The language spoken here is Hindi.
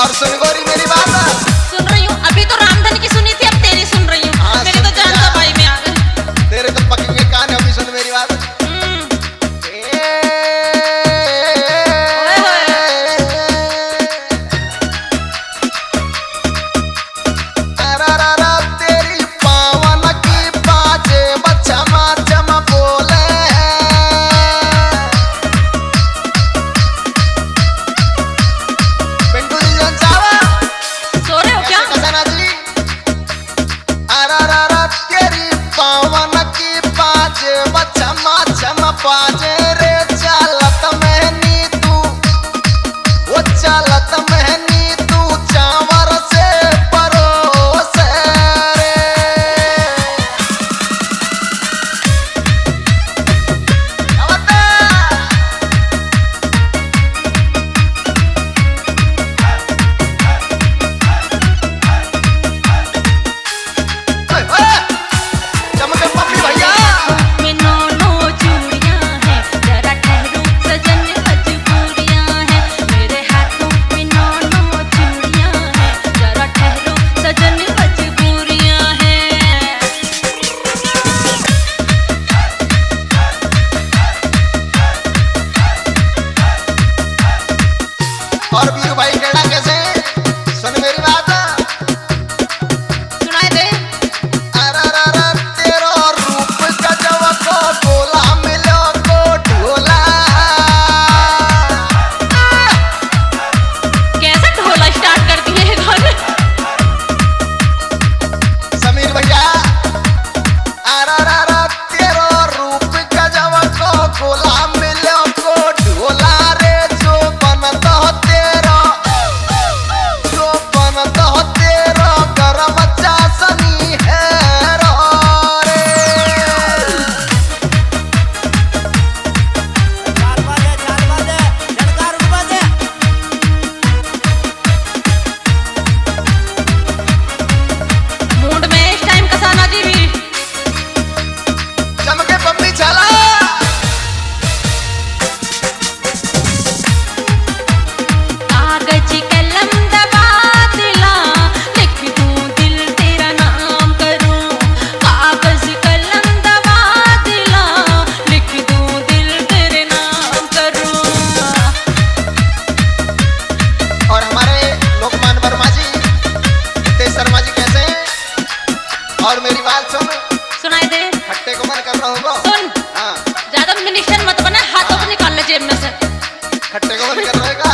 और सुन गोरी मेरी बात। सुन रही हूँ, अभी तो रामधन की सुनी थी, अब तेरी सुन रही हूँ। मेरे तो जान का भाई में आ गए। तेरे तो पकेंगे कान, अभी सुन मेरी बात। तेरी पावन की बाजे बच्चा चम बोले, पिंटू जी जान चावा सो रहे हो क्या? कसना जी। तेरी पावन की बाजे बच्चा चम बाजे रे, चालत महनी तू, वो चालत महनी तू चावर से परोस रे। चमके पप्पी भैया। में नौ नौ चूड़ियां हैं, जरा ठहरू सजन मजबूरियां हैं। मेरे हाथों में नौ नौ चूड़ियां हैं, जरा ठहरू सजन मजबूरियां हैं। और वीरू भाई टेढ़ा कैसे? सुन मेरी बात। सुनाई दे। तेरो रूप गजब को गोला मिलो को ढोला। कैसे ढोला स्टार्ट कर दिए हैं गाने? समीर भैया। तेरो रूप गजब को गोला मिलो को ढोला रे, जो बनत हो तेरा, जो बनत हो तेरा गरम चासनी है रो रे। मूड में इस टाइम कसाना जी भी। चमके पप्पी चला। कागज कलम दबा दिला, लिख दूं दिल तेरा नाम करूं। कागज कलम दबा दिला, लिख दूं दिल तेरे नाम करूं। और हमारे लोकमान वर्मा जी, तेज शर्मा जी कैसे हैं? और मेरी बात सुन, सुनाई दे। खट्टे को मन कर रहा होगा। सुन, हाँ, ज्यादा मिनिस्टर मत बना, हाथों को निकाल ले जेब में से। खट्टे को मन कर रहेगा।